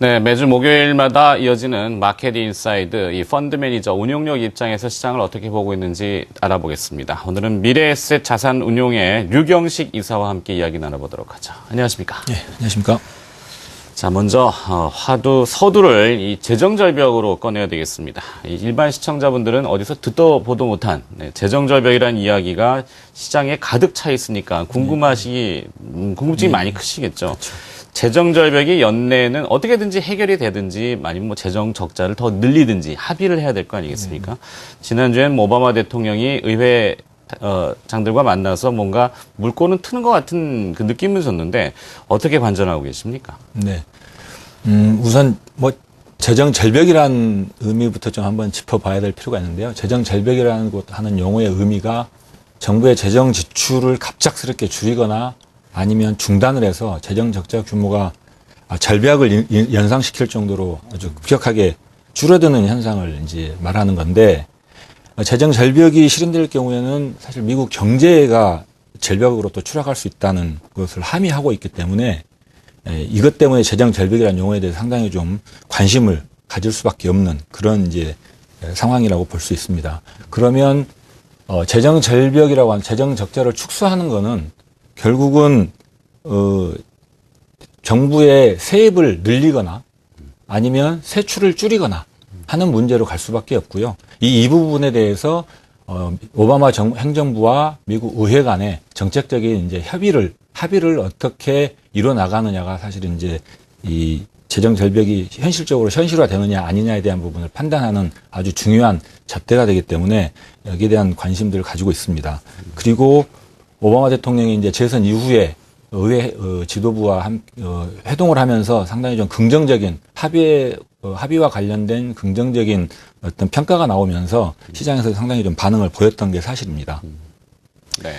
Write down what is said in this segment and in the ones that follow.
네, 매주 목요일마다 이어지는 마켓 인사이드, 이 펀드 매니저 운용력 입장에서 시장을 어떻게 보고 있는지 알아보겠습니다. 오늘은 미래에셋 자산 운용의 류경식 이사와 함께 이야기 나눠보도록 하죠. 안녕하십니까? 네, 안녕하십니까? 자, 먼저 서두를 이 재정절벽으로 꺼내야 되겠습니다. 일반 시청자분들은 어디서 듣도 보도 못한 재정절벽이라는 이야기가 시장에 가득 차 있으니까 궁금증이 많이 크시겠죠. 그렇죠. 재정절벽이 연내에는 어떻게든지 해결이 되든지 아니면 뭐 재정 적자를 더 늘리든지 합의를 해야 될 거 아니겠습니까? 지난주엔 오바마 대통령이 의회 장들과 만나서 뭔가 물꼬는 트는 것 같은 그 느낌을 줬는데 어떻게 관전하고 계십니까? 네. 우선 뭐 재정 절벽이라는 의미부터 좀 한번 짚어봐야 될 필요가 있는데요. 재정 절벽이라는 하는 용어의 의미가 정부의 재정 지출을 갑작스럽게 줄이거나 아니면 중단을 해서 재정 적자 규모가 절벽을 연상시킬 정도로 아주 급격하게 줄어드는 현상을 이제 말하는 건데, 재정 절벽이 실현될 경우에는 사실 미국 경제가 절벽으로 또 추락할 수 있다는 것을 함의하고 있기 때문에 이것 때문에 재정 절벽이라는 용어에 대해 상당히 좀 관심을 가질 수밖에 없는 그런 이제 상황이라고 볼 수 있습니다. 그러면 재정 절벽이라고 하는 재정 적자를 축소하는 거는 결국은 정부의 세입을 늘리거나 아니면 세출을 줄이거나 하는 문제로 갈 수밖에 없고요. 이 부분에 대해서 오바마 행정부와 미국 의회 간의 정책적인 이제 합의를 어떻게 이뤄 나가느냐가 사실은 이제 이 재정 절벽이 현실적으로 현실화되느냐 아니냐에 대한 부분을 판단하는 아주 중요한 잣대가 되기 때문에 여기에 대한 관심들을 가지고 있습니다. 그리고 오바마 대통령이 이제 재선 이후에 의회 지도부와 회동을 하면서 상당히 좀 긍정적인 합의와 관련된 긍정적인 어떤 평가가 나오면서 시장에서 상당히 좀 반응을 보였던 게 사실입니다. 네.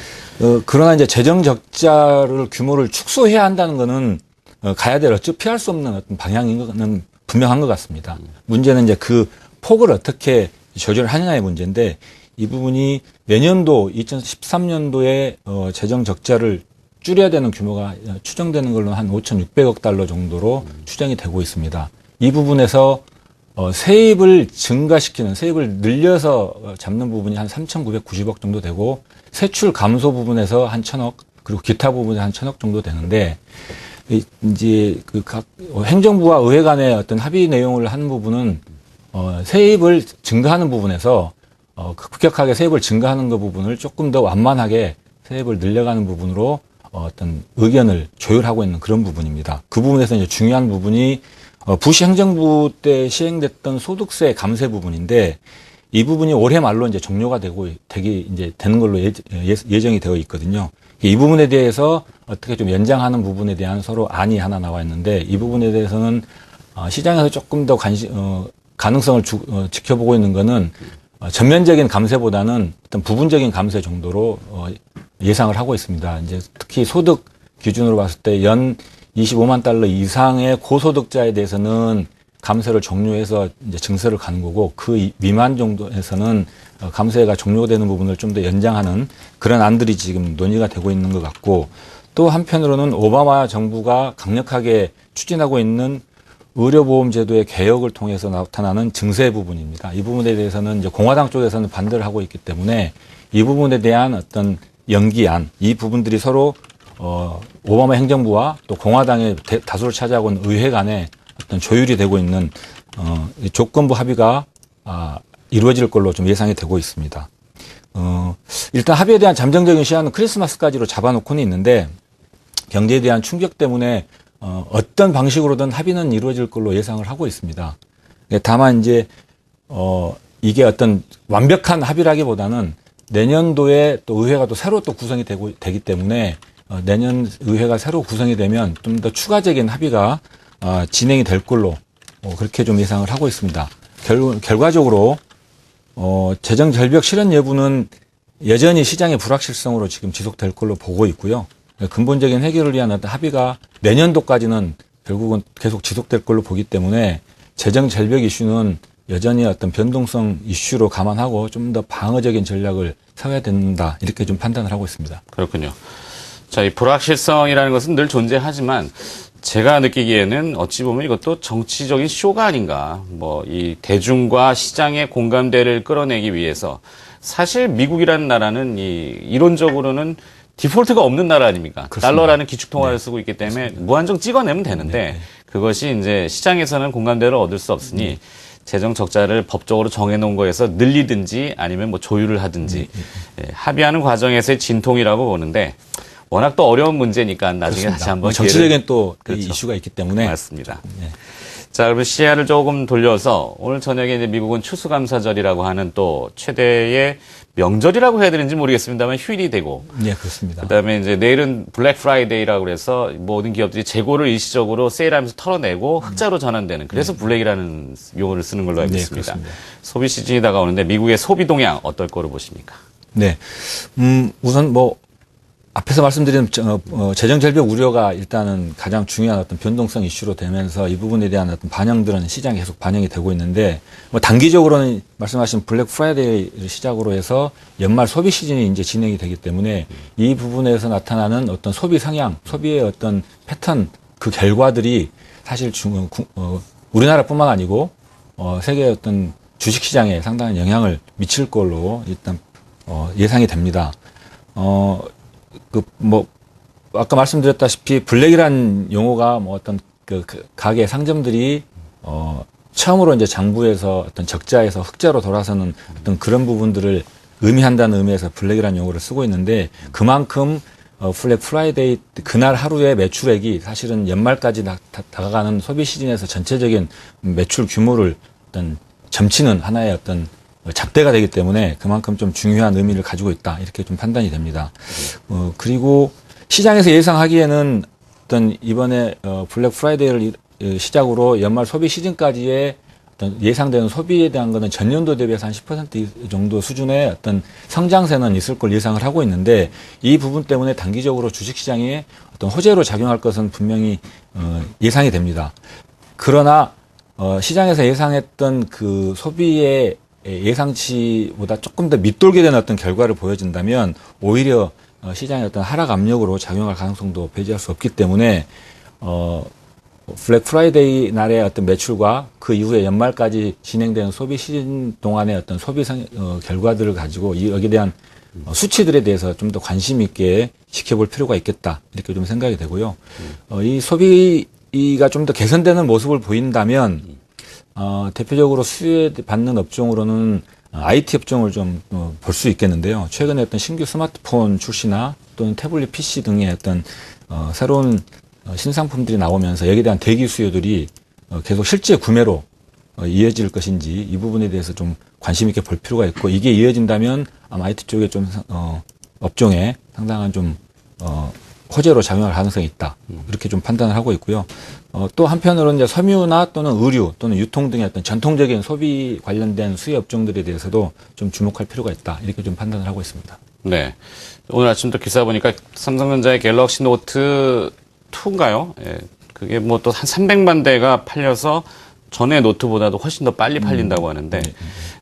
그러나 이제 재정 적자를 규모를 축소해야 한다는 것은 가야 될 피할 수 없는 어떤 방향인 것은 분명한 것 같습니다. 문제는 이제 그 폭을 어떻게 조절하느냐의 문제인데, 이 부분이 내년도 2013년도에 재정 적자를 줄여야 되는 규모가 추정되는 걸로 한 5,600억 달러 정도로 추정이 되고 있습니다. 이 부분에서 세입을 증가시키는, 세입을 늘려서 잡는 부분이 한 3,990억 정도 되고, 세출 감소 부분에서 한 1,000억, 그리고 기타 부분에 한 1,000억 정도 되는데, 이제 그 각 행정부와 의회 간의 어떤 합의 내용을 하는 부분은 세입을 증가하는 부분에서 급격하게 세입을 증가하는 그 부분을 조금 더 완만하게 세입을 늘려가는 부분으로 어떤 의견을 조율하고 있는 그런 부분입니다. 그 부분에서 이제 중요한 부분이 부시 행정부 때 시행됐던 소득세 감세 부분인데, 이 부분이 올해 말로 이제 종료가 되는 걸로 예정이 되어 있거든요. 이 부분에 대해서 어떻게 좀 연장하는 부분에 대한 서로 안이 하나 나와 있는데, 이 부분에 대해서는 시장에서 조금 더 가능성을 지켜보고 있는 거는 전면적인 감세보다는 어떤 부분적인 감세 정도로 예상을 하고 있습니다. 이제 특히 소득 기준으로 봤을 때 연 25만 달러 이상의 고소득자에 대해서는 감세를 종료해서 이제 증세를 가는 거고, 그 미만 정도에서는 감세가 종료되는 부분을 좀 더 연장하는 그런 안들이 지금 논의가 되고 있는 것 같고, 또 한편으로는 오바마 정부가 강력하게 추진하고 있는 의료보험 제도의 개혁을 통해서 나타나는 증세 부분입니다. 이 부분에 대해서는 이제 공화당 쪽에서는 반대를 하고 있기 때문에 이 부분에 대한 어떤 연기안, 이 부분들이 서로 오바마 행정부와 또 공화당의 다수를 차지하고 있는 의회 간에 어떤 조율이 되고 있는 조건부 합의가 이루어질 걸로 좀 예상이 되고 있습니다. 일단 합의에 대한 잠정적인 시한은 크리스마스까지로 잡아놓고는 있는데, 경제에 대한 충격 때문에 어떤 방식으로든 합의는 이루어질 걸로 예상을 하고 있습니다. 다만 이제 이게 어떤 완벽한 합의라기보다는 내년도에 또 의회가 또 새로 또 구성이 되기 때문에 내년 의회가 새로 구성이 되면 좀 더 추가적인 합의가 진행이 될 걸로 그렇게 좀 예상을 하고 있습니다. 결과적으로 재정 절벽 실현 여부는 여전히 시장의 불확실성으로 지금 지속될 걸로 보고 있고요. 근본적인 해결을 위한 어떤 합의가 내년도까지는 결국은 계속 지속될 걸로 보기 때문에 재정 절벽 이슈는 여전히 어떤 변동성 이슈로 감안하고 좀 더 방어적인 전략을 세워야 된다, 이렇게 좀 판단을 하고 있습니다. 그렇군요. 자, 이 불확실성이라는 것은 늘 존재하지만 제가 느끼기에는 어찌 보면 이것도 정치적인 쇼가 아닌가. 뭐, 이 대중과 시장의 공감대를 끌어내기 위해서 사실 미국이라는 나라는 이론적으로는 디폴트가 없는 나라 아닙니까? 그렇습니다. 달러라는 기축통화를 네. 쓰고 있기 때문에 그렇습니다. 무한정 찍어내면 되는데 네. 그것이 이제 시장에서는 공감대를 얻을 수 없으니 재정 적자를 법적으로 정해놓은 거에서 늘리든지 아니면 뭐 조율을 하든지 합의하는 과정에서의 진통이라고 보는데 워낙 또 어려운 문제니까 나중에 그렇습니다. 다시 한번 정치적인 또 그렇죠. 이슈가 있기 때문에 맞습니다. 네. 자, 그러면 시야를 조금 돌려서 오늘 저녁에 이제 미국은 추수감사절이라고 하는 또 최대의 명절이라고 해야 되는지 모르겠습니다만 휴일이 되고 네, 그렇습니다. 그다음에 이제 내일은 블랙 프라이데이라고 그래서 모든 기업들이 재고를 일시적으로 세일하면서 털어내고 흑자로 전환되는 그래서 블랙이라는 용어를 쓰는 걸로 알고 네, 있습니다. 그렇습니다. 소비 시즌이 다가오는데 미국의 소비 동향 어떨 거로 보십니까? 네. 우선 뭐 앞에서 말씀드린 재정 절벽 우려가 일단은 가장 중요한 어떤 변동성 이슈로 되면서 이 부분에 대한 어떤 반영들은 시장에 계속 반영이 되고 있는데 뭐 단기적으로는 말씀하신 블랙 프라이데이를 시작으로 해서 연말 소비 시즌이 이제 진행이 되기 때문에 이 부분에서 나타나는 어떤 소비 성향, 소비의 어떤 패턴 그 결과들이 사실 우리나라뿐만 아니고 세계의 어떤 주식 시장에 상당한 영향을 미칠 걸로 일단 예상이 됩니다. 아까 말씀드렸다시피 블랙이란 용어가 뭐 어떤 그 가게 상점들이 처음으로 이제 장부에서 어떤 적자에서 흑자로 돌아서는 어떤 그런 부분들을 의미한다는 의미에서 블랙이라는 용어를 쓰고 있는데 그만큼 블랙 프라이데이 그날 하루의 매출액이 사실은 연말까지 다가가는 소비 시즌에서 전체적인 매출 규모를 어떤 점치는 하나의 어떤 잣대가 되기 때문에 그만큼 좀 중요한 의미를 가지고 있다 이렇게 좀 판단이 됩니다. 그리고 시장에서 예상하기에는 어떤 이번에 블랙 프라이데이를 시작으로 연말 소비 시즌까지의 어떤 예상되는 소비에 대한 거는 전년도 대비해서 한 10% 정도 수준의 어떤 성장세는 있을 걸 예상을 하고 있는데 이 부분 때문에 단기적으로 주식시장에 어떤 호재로 작용할 것은 분명히 예상이 됩니다. 그러나 시장에서 예상했던 그 소비의 예상치보다 조금 더 밑돌게 된 어떤 결과를 보여준다면 오히려 시장의 어떤 하락 압력으로 작용할 가능성도 배제할 수 없기 때문에 블랙 프라이데이 날의 어떤 매출과 그 이후에 연말까지 진행되는 소비 시즌 동안의 어떤 소비 결과들을 가지고 여기에 대한 수치들에 대해서 좀 더 관심 있게 지켜볼 필요가 있겠다 이렇게 좀 생각이 되고요. 이 소비가 좀 더 개선되는 모습을 보인다면 대표적으로 수혜받는 업종으로는 IT 업종을 좀 볼 수 있겠는데요. 최근에 어떤 신규 스마트폰 출시나 또는 태블릿 PC 등의 어떤 새로운 신상품들이 나오면서 여기에 대한 대기 수요들이 계속 실제 구매로 이어질 것인지 이 부분에 대해서 좀 관심 있게 볼 필요가 있고 이게 이어진다면 아마 IT 쪽에 좀 업종에 상당한 좀 호재로 작용할 가능성이 있다. 이렇게 좀 판단을 하고 있고요. 또 한편으로는 이제 섬유나 또는 의류 또는 유통 등의 어떤 전통적인 소비 관련된 수혜 업종들에 대해서도 좀 주목할 필요가 있다. 이렇게 좀 판단을 하고 있습니다. 네. 오늘 아침도 기사 보니까 삼성전자의 갤럭시 노트 2인가요? 예. 그게 뭐 또 한 300만 대가 팔려서 전에 노트보다도 훨씬 더 빨리 팔린다고 하는데,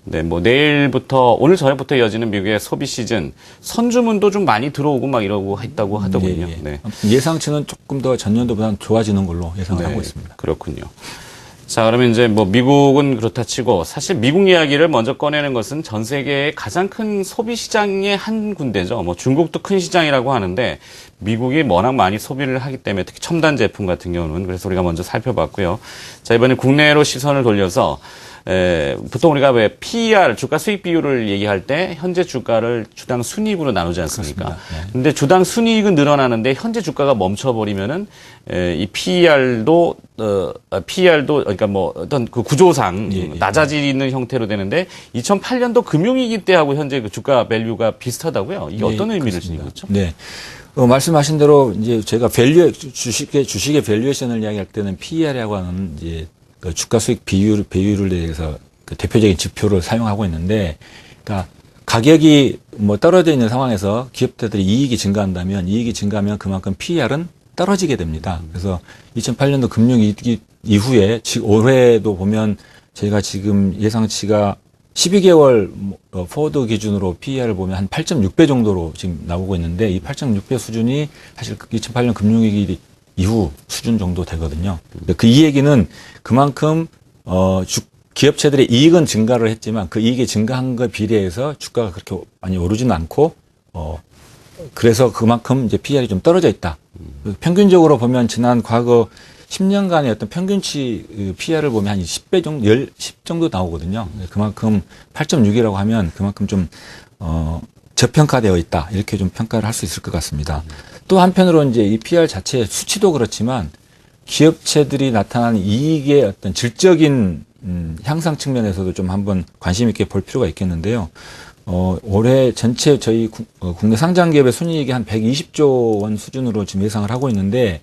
네, 뭐 내일부터, 오늘 저녁부터 이어지는 미국의 소비 시즌, 선주문도 좀 많이 들어오고 막 이러고 있다고 하더군요. 네. 예상치는 조금 더 전년도보다는 좋아지는 걸로 예상을 네, 하고 있습니다. 그렇군요. 자, 그러면 이제 뭐 미국은 그렇다 치고 사실 미국 이야기를 먼저 꺼내는 것은 전 세계의 가장 큰 소비 시장의 한 군데죠. 뭐 중국도 큰 시장이라고 하는데 미국이 워낙 많이 소비를 하기 때문에 특히 첨단 제품 같은 경우는 그래서 우리가 먼저 살펴봤고요. 자, 이번에 국내로 시선을 돌려서 보통 우리가 왜 PER, 주가 수익 비율을 얘기할 때 현재 주가를 주당 순이익으로 나누지 않습니까? 네. 근데 주당 순이익은 늘어나는데 현재 주가가 멈춰버리면은 이 PER도 그러니까 뭐 어떤 그 구조상 낮아지는 형태로 되는데 2008년도 금융위기 때하고 현재 그 주가 밸류가 비슷하다고요. 이게 어떤 의미를 지니고 있죠? 네. 말씀하신 대로 이제 제가 주식의 밸류에이션을 이야기할 때는 PER이라고 하는 이제 그 주가 수익 배율을 대해서 그 대표적인 지표를 사용하고 있는데, 그러니까 가격이 뭐 떨어져 있는 상황에서 기업들이 이익이 증가하면 그만큼 PER은 떨어지게 됩니다. 그래서 2008년도 금융위기 이후에 올해도 보면 저희가 지금 예상치가 12개월 포워드 기준으로 PER을 보면 한 8.6배 정도로 지금 나오고 있는데 이 8.6배 수준이 사실 2008년 금융위기 이후 수준 정도 되거든요. 이 얘기는 그만큼 기업체들의 이익은 증가를 했지만 그 이익이 증가한 것에 비례해서 주가가 그렇게 많이 오르지는 않고 그래서 그만큼 이제 PER이 좀 떨어져 있다. 평균적으로 보면 지난 과거 10년간의 어떤 평균치 PER을 보면 한 10배 정도, 10 정도 나오거든요. 그만큼 8.6이라고 하면 그만큼 좀 저평가되어 있다. 이렇게 좀 평가를 할 수 있을 것 같습니다. 또 한편으로 이제 이 PER 자체의 수치도 그렇지만 기업체들이 나타나는 이익의 어떤 질적인 향상 측면에서도 좀 한번 관심 있게 볼 필요가 있겠는데요. 올해 전체 저희 국내 상장 기업의 순이익이 한 120조 원 수준으로 지금 예상을 하고 있는데,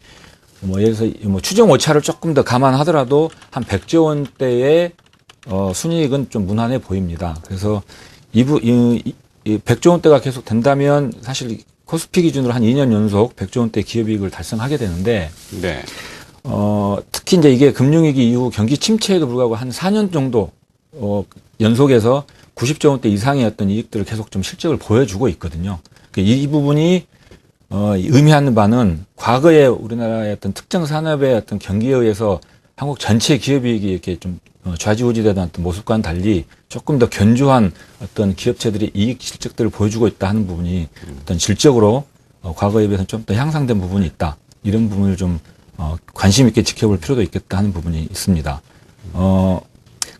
예를 들어서 추정 오차를 조금 더 감안하더라도 한 100조 원대의 순이익은 좀 무난해 보입니다. 그래서 이 100조 원대가 계속 된다면 사실 코스피 기준으로 한 2년 연속 100조 원대 기업이익을 달성하게 되는데, 네. 특히 이제 이게 금융위기 이후 경기 침체에도 불구하고 한 4년 정도 연속해서 90조 원대 이상의 어떤 이익들을 계속 좀 실적을 보여주고 있거든요. 이 부분이 의미하는 바는 과거에 우리나라의 어떤 특정 산업의 어떤 경기에 의해서 한국 전체 기업이익이 이렇게 좀 좌지우지되던 어떤 모습과는 달리 조금 더 견조한 어떤 기업체들이 이익 실적들을 보여주고 있다 하는 부분이 어떤 질적으로 과거에 비해서 좀 더 향상된 부분이 있다. 이런 부분을 좀 관심 있게 지켜볼 필요도 있겠다 하는 부분이 있습니다.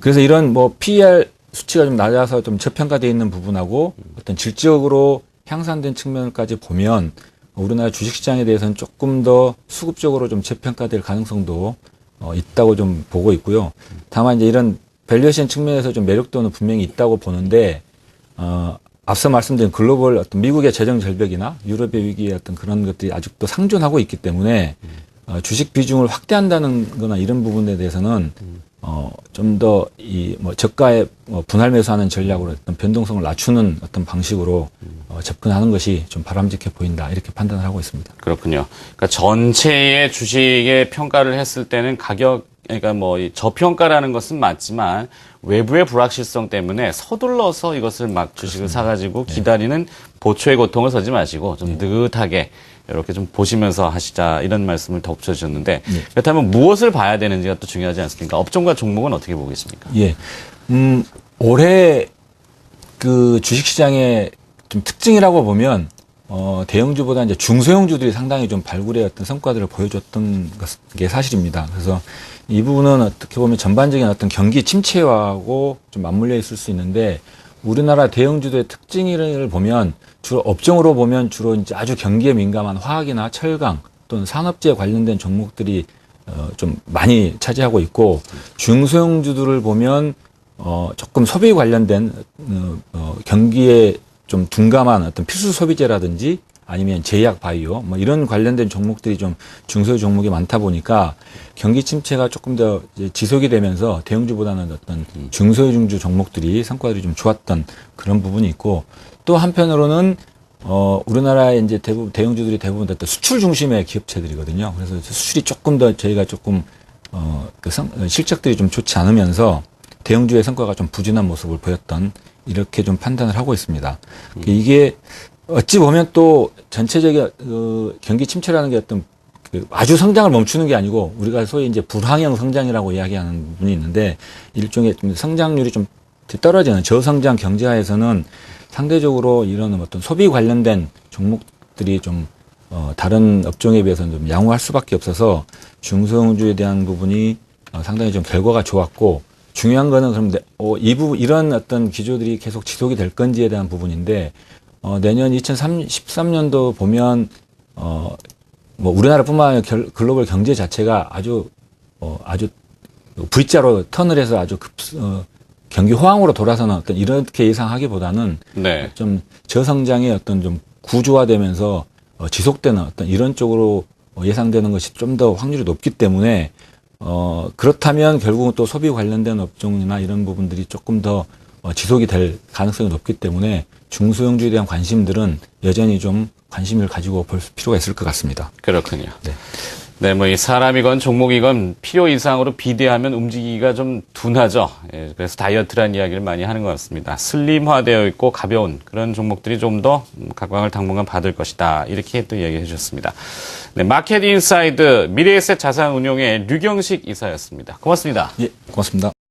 그래서 이런 PER 수치가 좀 낮아서 좀 저평가되어 있는 부분하고 어떤 질적으로 향상된 측면까지 보면 우리나라 주식시장에 대해서는 조금 더 수급적으로 좀 저평가될 가능성도 있다고 좀 보고 있고요. 다만 이제 이런 밸류에이션 측면에서 좀 매력도는 분명히 있다고 보는데, 앞서 말씀드린 글로벌 어떤 미국의 재정 절벽이나 유럽의 위기의 어떤 그런 것들이 아직도 상존하고 있기 때문에 주식 비중을 확대한다는 거나 이런 부분에 대해서는 좀 더 저가에 분할 매수하는 전략으로 어떤 변동성을 낮추는 어떤 방식으로 접근하는 것이 좀 바람직해 보인다. 이렇게 판단을 하고 있습니다. 그렇군요. 그러니까 전체의 주식의 평가를 했을 때는 그러니까 이 저평가라는 것은 맞지만 외부의 불확실성 때문에 서둘러서 이것을 막 주식을 사가지고 기다리는 보초의 고통을 서지 마시고 좀 느긋하게 이렇게 좀 보시면서 하시자 이런 말씀을 덧붙여 주셨는데 그렇다면 무엇을 봐야 되는지가 또 중요하지 않습니까? 업종과 종목은 어떻게 보고 계십니까? 예. 올해 그 주식시장의 좀 특징이라고 보면 대형주보다 이제 중소형주들이 상당히 좀 발굴의 어떤 성과들을 보여줬던 게 사실입니다. 그래서 이 부분은 어떻게 보면 전반적인 어떤 경기 침체하고 좀 맞물려 있을 수 있는데, 우리나라 대형주들의 특징을 보면 주로 업종으로 보면 주로 이제 아주 경기에 민감한 화학이나 철강 또는 산업재에 관련된 종목들이 좀 많이 차지하고 있고, 중소형주들을 보면 조금 소비 관련된 경기에 좀 둔감한 어떤 필수 소비재라든지 아니면 제약 바이오 이런 관련된 종목들이 좀 중소형 종목이 많다 보니까 경기 침체가 조금 더 이제 지속이 되면서 대형주보다는 어떤 중소형주 종목들이 성과들이 좀 좋았던 그런 부분이 있고, 또 한편으로는 우리나라의 이제 대부분 대형주들이 대부분 어떤 수출 중심의 기업체들이거든요. 그래서 수출이 조금 더 저희가 조금 실적들이 좀 좋지 않으면서 대형주의 성과가 좀 부진한 모습을 보였던, 이렇게 좀 판단을 하고 있습니다. 이게 어찌 보면 또 전체적인 경기 침체라는 게 어떤 아주 성장을 멈추는 게 아니고 우리가 소위 이제 불황형 성장이라고 이야기하는 부분이 있는데, 일종의 좀 성장률이 좀 떨어지는 저성장 경제하에서는 상대적으로 이런 어떤 소비 관련된 종목들이 좀 다른 업종에 비해서는 좀 양호할 수밖에 없어서 중소형주에 대한 부분이 상당히 좀 결과가 좋았고, 중요한 거는 그럼 이런 어떤 기조들이 계속 지속이 될 건지에 대한 부분인데, 내년 2013년도 보면 우리나라뿐만 아니라 글로벌 경제 자체가 아주 V자로 턴을 해서 아주 경기 호황으로 돌아서는 어떤 이렇게 예상하기보다는 네. 좀 저성장의 어떤 좀 구조화되면서 지속되는 어떤 이런 쪽으로 예상되는 것이 좀 더 확률이 높기 때문에 그렇다면 결국은 또 소비 관련된 업종이나 이런 부분들이 조금 더 지속이 될 가능성이 높기 때문에 중소형주에 대한 관심들은 여전히 좀 관심을 가지고 볼 필요가 있을 것 같습니다. 그렇군요. 네. 네, 뭐 이 사람이건 종목이건 필요 이상으로 비대하면 움직이기가 좀 둔하죠. 예, 그래서 다이어트라는 이야기를 많이 하는 것 같습니다. 슬림화되어 있고 가벼운 그런 종목들이 좀 더 각광을 당분간 받을 것이다. 이렇게 또 이야기해 주셨습니다. 네, 마켓 인사이드 미래에셋 자산운용의 류경식 이사였습니다. 고맙습니다. 예, 고맙습니다.